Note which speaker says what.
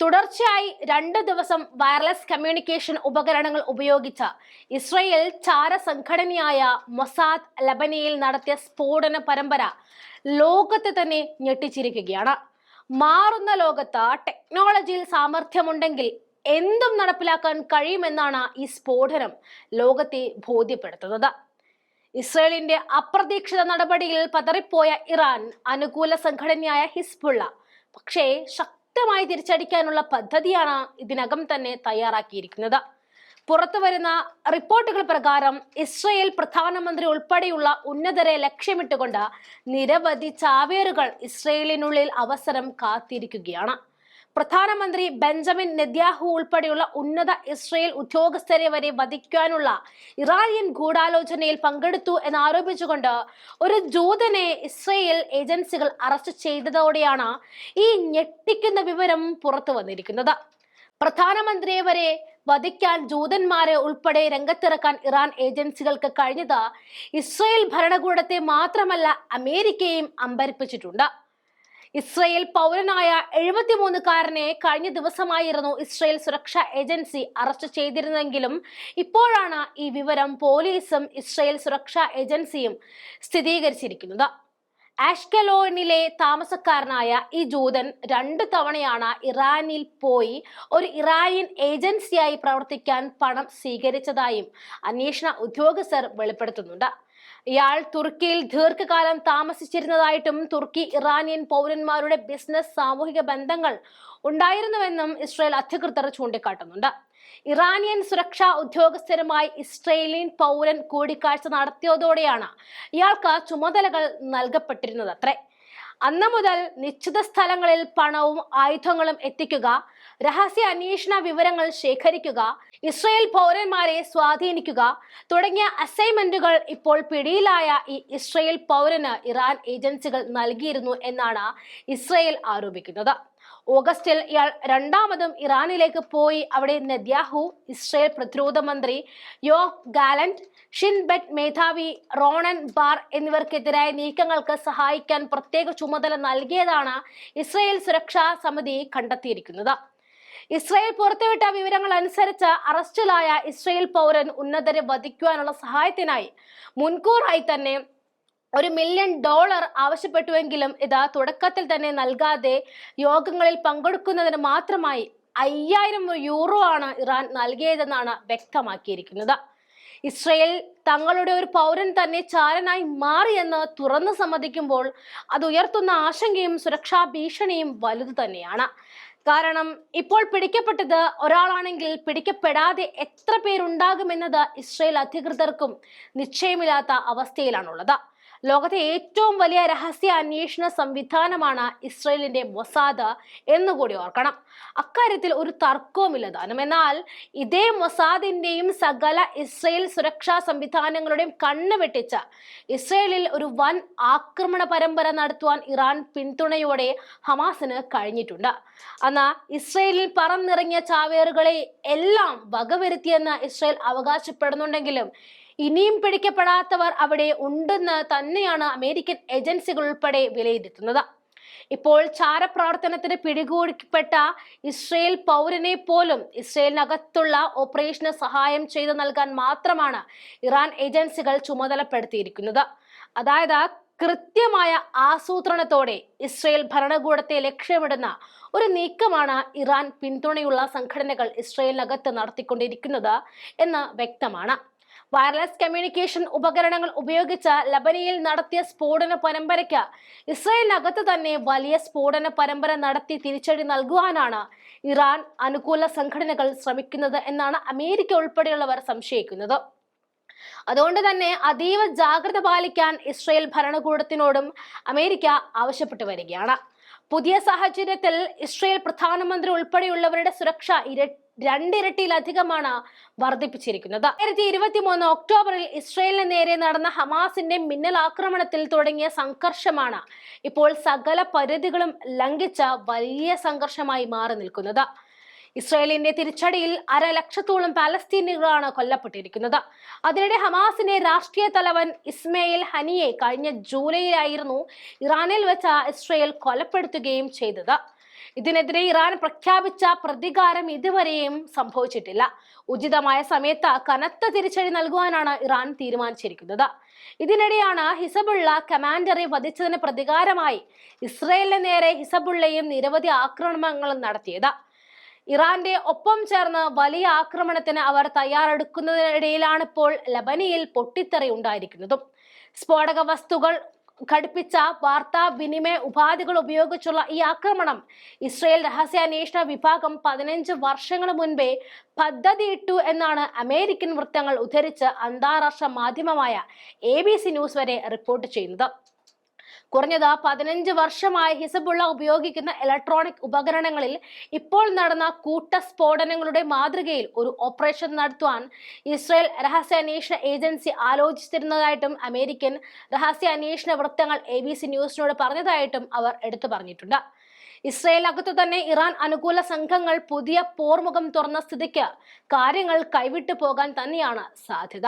Speaker 1: തുടർച്ചയായി 2 ദിവസം wireless communication ഉപകരണങ്ങൾ ഉപയോഗിച്ച ഇസ്രയേൽ ചാര സംഘടനയായ മൊസാദ് ലബനയിൽ നടത്തിയ സ്ഫോടന പരമ്പര ലോകത്തെ തന്നെ ഞെട്ടിച്ചിരിക്കുകയാണ്. മാറുന്ന ലോകത്ത് ടെക്നോളജിയിൽ സാമർഥ്യമുണ്ടെങ്കിൽ എന്തും നടപ്പിലാക്കാൻ കഴിയുമെന്നാണ് ഈ സ്ഫോടനം ലോകത്തെ ബോധ്യപ്പെടുത്തുന്നത്. ഇസ്രയേലിന്റെ അപ്രതീക്ഷിത നടപടിയിൽ പതറിപ്പോയ ഇറാൻ അനുകൂല സംഘടനയായ ഹിസ്ബുള്ള പക്ഷേ ശക്തമായി തിരിച്ചടിക്കാനുള്ള പദ്ധതിയാണ് ഇതിനകം തന്നെ തയ്യാറാക്കിയിരിക്കുന്നത്. പുറത്തുവരുന്ന റിപ്പോർട്ടുകൾ പ്രകാരം ഇസ്രയേൽ പ്രധാനമന്ത്രി ഉൾപ്പെടെയുള്ള ഉന്നതരെ ലക്ഷ്യമിട്ടുകൊണ്ട് നിരവധി ചാവേറുകൾ ഇസ്രയേലിനുള്ളിൽ അവസരം കാത്തിരിക്കുകയാണ്. പ്രധാനമന്ത്രി ബെഞ്ചമിൻ നെതന്യാഹു ഉൾപ്പെടെയുള്ള ഉന്നത ഇസ്രയേൽ ഉദ്യോഗസ്ഥരെ വരെ വധിക്കാനുള്ള ഇറാനിയൻ ഗൂഢാലോചനയിൽ പങ്കെടുത്തു എന്നാരോപിച്ചുകൊണ്ട് ഒരു ജൂതനെ ഇസ്രയേൽ ഏജൻസികൾ അറസ്റ്റ് ചെയ്തതോടെയാണ് ഈ ഞെട്ടിക്കുന്ന വിവരം പുറത്തു വന്നിരിക്കുന്നത്. പ്രധാനമന്ത്രിയെ വരെ വധിക്കാൻ ജൂതന്മാരെ ഉൾപ്പെടെ രംഗത്തിറക്കാൻ ഇറാൻ ഏജൻസികൾക്ക് കഴിഞ്ഞത് ഇസ്രയേൽ ഭരണകൂടത്തെ മാത്രമല്ല അമേരിക്കയെയും അമ്പരപ്പിച്ചിട്ടുണ്ട്. ഇസ്രയേൽ പൗരനായ 73-കാരനെ കഴിഞ്ഞ ദിവസമായിരുന്നു ഇസ്രയേൽ സുരക്ഷാ ഏജൻസി അറസ്റ്റ് ചെയ്തിരുന്നെങ്കിലും ഇപ്പോഴാണ് ഈ വിവരം പോലീസും ഇസ്രയേൽ സുരക്ഷാ ഏജൻസിയും സ്ഥിരീകരിച്ചിരിക്കുന്നത്. ആഷ്കലോണിലെ താമസക്കാരനായ ഈ ജൂതൻ 2 തവണയാണ് ഇറാനിൽ പോയി ഒരു ഇറാനിയൻ ഏജൻസിയായി പ്രവർത്തിക്കാൻ പണം സ്വീകരിച്ചതായും അന്വേഷണ ഉദ്യോഗസ്ഥർ വെളിപ്പെടുത്തുന്നുണ്ട്. ഇയാൾ തുർക്കിയിൽ ദീർഘകാലം താമസിച്ചിരുന്നതായിട്ടും തുർക്കി ഇറാനിയൻ പൗരന്മാരുടെ ബിസിനസ് സാമൂഹിക ബന്ധങ്ങൾ ഉണ്ടായിരുന്നുവെന്നും ഇസ്രയേൽ അധികൃതർ ചൂണ്ടിക്കാട്ടുന്നുണ്ട്. ഇറാനിയൻ സുരക്ഷാ ഉദ്യോഗസ്ഥരുമായി ഇസ്രയേലിയൻ പൗരൻ കൂടിക്കാഴ്ച നടത്തിയതോടെയാണ് ഇയാൾക്ക് ചുമതലകൾ നൽകപ്പെട്ടിരുന്നതത്രേ. അന്ന് മുതൽ നിശ്ചിത സ്ഥലങ്ങളിൽ പണവും ആയുധങ്ങളും എത്തിക്കുക, രഹസ്യ അന്വേഷണ വിവരങ്ങൾ ശേഖരിക്കുക, ഇസ്രയേൽ പൗരന്മാരെ സ്വാധീനിക്കുക തുടങ്ങിയ അസൈൻമെന്റുകൾ ഇപ്പോൾ പിടിയിലായ ഈ ഇസ്രയേൽ പൗരന് ഇറാൻ ഏജൻസികൾ നൽകിയിരുന്നു എന്നാണ് ഇസ്രയേൽ ആരോപിക്കുന്നത്. ഓഗസ്റ്റിൽ ഇയാൾ 2ാമതും ഇറാനിലേക്ക് പോയി അവിടെ നെതന്യാഹു, ഇസ്രയേൽ പ്രതിരോധ മന്ത്രി യോവ് ഗാലന്റ്, ഷിൻ ബെറ്റ് മേധാവി റോണൻ ബാർ എന്നിവർക്കെതിരായ നീക്കങ്ങൾക്ക് സഹായിക്കാൻ പ്രത്യേക ചുമതല നൽകിയതാണ് ഇസ്രയേൽ സുരക്ഷാ സമിതി കണ്ടെത്തിയിരിക്കുന്നത്. ഇസ്രയേൽ പുറത്തുവിട്ട വിവരങ്ങൾ അനുസരിച്ച് അറസ്റ്റിലായ ഇസ്രയേൽ പൗരൻ ഉന്നതരെ വധിക്കുവാനുള്ള സഹായത്തിനായി മുൻകൂറായി തന്നെ $1 മില്യൺ ആവശ്യപ്പെട്ടുവെങ്കിലും ഇത് തുടക്കത്തിൽ തന്നെ നൽകാതെ യോഗങ്ങളിൽ പങ്കെടുക്കുന്നതിന് മാത്രമായി €5000 ആണ് ഇറാൻ നൽകിയതെന്നാണ് വ്യക്തമാക്കിയിരിക്കുന്നത്. ഇസ്രയേൽ തങ്ങളുടെ ഒരു പൗരൻ തന്നെ ചാരനായി മാറിയെന്ന് തുറന്നു സമ്മതിക്കുമ്പോൾ അത് ഉയർത്തുന്ന ആശങ്കയും സുരക്ഷാ ഭീഷണിയും വലുതു തന്നെയാണ്. കാരണം ഇപ്പോൾ പിടിക്കപ്പെട്ടത് ഒരാളാണെങ്കിൽ പിടിക്കപ്പെടാതെ എത്ര പേരുണ്ടാകുമെന്നത് ഇസ്രയേൽ അധികൃതർക്കും നിശ്ചയമില്ലാത്ത അവസ്ഥയിലാണുള്ളത്. ലോകത്തെ ഏറ്റവും വലിയ രഹസ്യ അന്വേഷണ സംവിധാനമാണ് ഇസ്രയേലിന്റെ മൊസാദ് എന്നുകൂടി ഓർക്കണം. അക്കാര്യത്തിൽ ഒരു തർക്കവുമില്ല താനും. എന്നാൽ ഇതേ മൊസാദിന്റെയും സകല ഇസ്രയേൽ സുരക്ഷാ സംവിധാനങ്ങളുടെയും കണ്ണ് വെട്ടിച്ച ഇസ്രയേലിൽ ഒരു വൻ ആക്രമണ പരമ്പര നടത്തുവാൻ ഇറാൻ പിന്തുണയോടെ ഹമാസിന് കഴിഞ്ഞിട്ടുണ്ട്. എന്നാൽ ഇസ്രയേലിൽ പറന്നിറങ്ങിയ ചാവേറുകളെ എല്ലാം വകവരുത്തിയെന്ന് ഇസ്രയേൽ അവകാശപ്പെടുന്നുണ്ടെങ്കിലും ഇനിയും പിടിക്കപ്പെടാത്തവർ അവിടെ ഉണ്ടെന്ന് തന്നെയാണ് അമേരിക്കൻ ഏജൻസികൾ ഉൾപ്പെടെ വിലയിരുത്തുന്നത്. ഇപ്പോൾ ചാരപ്രവർത്തനത്തിന് പിടികൂടപ്പെട്ട ഇസ്രയേൽ പൗരനെ പോലും ഇസ്രയേലിനകത്തുള്ള ഓപ്പറേഷന് സഹായം ചെയ്തു നൽകാൻ മാത്രമാണ് ഇറാൻ ഏജൻസികൾ ചുമതലപ്പെടുത്തിയിരിക്കുന്നത്. അതായത് കൃത്യമായ ആസൂത്രണത്തോടെ ഇസ്രയേൽ ഭരണകൂടത്തെ ലക്ഷ്യമിടുന്ന ഒരു നീക്കമാണ് ഇറാൻ പിന്തുണയുള്ള സംഘടനകൾ ഇസ്രയേലിനകത്ത് നടത്തിക്കൊണ്ടിരിക്കുന്നത് എന്ന് വ്യക്തമാണ്. വയർലെസ് കമ്മ്യൂണിക്കേഷൻ ഉപകരണങ്ങൾ ഉപയോഗിച്ച് ലബനയിൽ നടത്തിയ സ്ഫോടന പരമ്പരയ്ക്ക് ഇസ്രയേലിനകത്ത് തന്നെ വലിയ സ്ഫോടന പരമ്പര നടത്തി തിരിച്ചടി നൽകുവാനാണ് ഇറാൻ അനുകൂല സംഘടനകൾ ശ്രമിക്കുന്നത് എന്നാണ് അമേരിക്ക ഉൾപ്പെടെയുള്ളവർ സംശയിക്കുന്നത്. അതുകൊണ്ട് തന്നെ അതീവ ജാഗ്രത പാലിക്കാൻ ഇസ്രയേൽ ഭരണകൂടത്തിനോടും അമേരിക്ക ആവശ്യപ്പെട്ടു വരികയാണ്. പുതിയ സാഹചര്യത്തിൽ ഇസ്രയേൽ പ്രധാനമന്ത്രി ഉൾപ്പെടെയുള്ളവരുടെ സുരക്ഷ 2 ഇരട്ടിയിലധികമാണ് വർദ്ധിപ്പിച്ചിരിക്കുന്നത്. 2023 ഒക്ടോബറിൽ ഇസ്രയേലിന് നേരെ നടന്ന ഹമാസിന്റെ മിന്നൽ ആക്രമണത്തിൽ തുടങ്ങിയ സംഘർഷമാണ് ഇപ്പോൾ സകല പരിധികളും ലംഘിച്ച വലിയ സംഘർഷമായി മാറി നിൽക്കുന്നത്. ഇസ്രയേലിന്റെ തിരിച്ചടിയിൽ 1,00,000-ഓളം പാലസ്തീനികളാണ് കൊല്ലപ്പെട്ടിരിക്കുന്നത്. അതിനിടെ ഹമാസിന്റെ രാഷ്ട്രീയ തലവൻ ഇസ്മയിൽ ഹനിയെ കഴിഞ്ഞ ജൂലൈയിലായിരുന്നു ഇറാനിൽ വെച്ച ഇസ്രയേൽ കൊലപ്പെടുത്തുകയും ചെയ്തത്. ഇതിനെതിരെ ഇറാൻ പ്രഖ്യാപിച്ച പ്രതികാരം ഇതുവരെയും സംഭവിച്ചിട്ടില്ല. ഉചിതമായ സമയത്ത് കനത്ത തിരിച്ചടി നൽകുവാനാണ് ഇറാൻ തീരുമാനിച്ചിരിക്കുന്നത്. ഇതിനിടെയാണ് ഹിസബുള്ള കമാൻഡറെ വധിച്ചതിന് പ്രതികാരമായി ഇസ്രയേലിന് നേരെ ഹിസബുള്ളയും നിരവധി ആക്രമണങ്ങളും നടത്തിയത്. ഇറാന്റെ ഒപ്പം ചേർന്ന് വലിയ ആക്രമണത്തിന് അവർ തയ്യാറെടുക്കുന്നതിനിടയിലാണ് ഇപ്പോൾ ലബനിയിൽ പൊട്ടിത്തെറി ഉണ്ടായിരിക്കുന്നതും. സ്ഫോടക വസ്തുക്കൾ ഘടിപ്പിച്ച വാർത്താ വിനിമയ ഉപാധികൾ ഉപയോഗിച്ചുള്ള ഈ ആക്രമണം ഇസ്രയേൽ രഹസ്യാന്വേഷണ വിഭാഗം 15 വർഷങ്ങൾ മുൻപേ പദ്ധതിയിട്ടു എന്നാണ് അമേരിക്കൻ വൃത്തങ്ങൾ ഉദ്ധരിച്ച് അന്താരാഷ്ട്ര മാധ്യമമായ ABC ന്യൂസ് വരെ റിപ്പോർട്ട് ചെയ്യുന്നത്. കുറഞ്ഞത് 15 വർഷമായി ഹിസബുള്ള ഉപയോഗിക്കുന്ന ഇലക്ട്രോണിക് ഉപകരണങ്ങളിൽ ഇപ്പോൾ നടന്ന കൂട്ടസ്ഫോടനങ്ങളുടെ മാതൃകയിൽ ഒരു ഓപ്പറേഷൻ നടത്തുവാൻ ഇസ്രയേൽ രഹസ്യാന്വേഷണ ഏജൻസി ആലോചിച്ചിരുന്നതായിട്ടും അമേരിക്കൻ രഹസ്യാന്വേഷണ വൃത്തങ്ങൾ ABC ന്യൂസിനോട് പറഞ്ഞതായിട്ടും അവർ എടുത്തു പറഞ്ഞിട്ടുണ്ട്. ഇസ്രയേൽ അകത്തു തന്നെ ഇറാൻ അനുകൂല സംഘങ്ങൾ പുതിയ പോർമുഖം തുറന്ന സ്ഥിതിക്ക് കാര്യങ്ങൾ കൈവിട്ടു പോകാൻ തന്നെയാണ് സാധ്യത.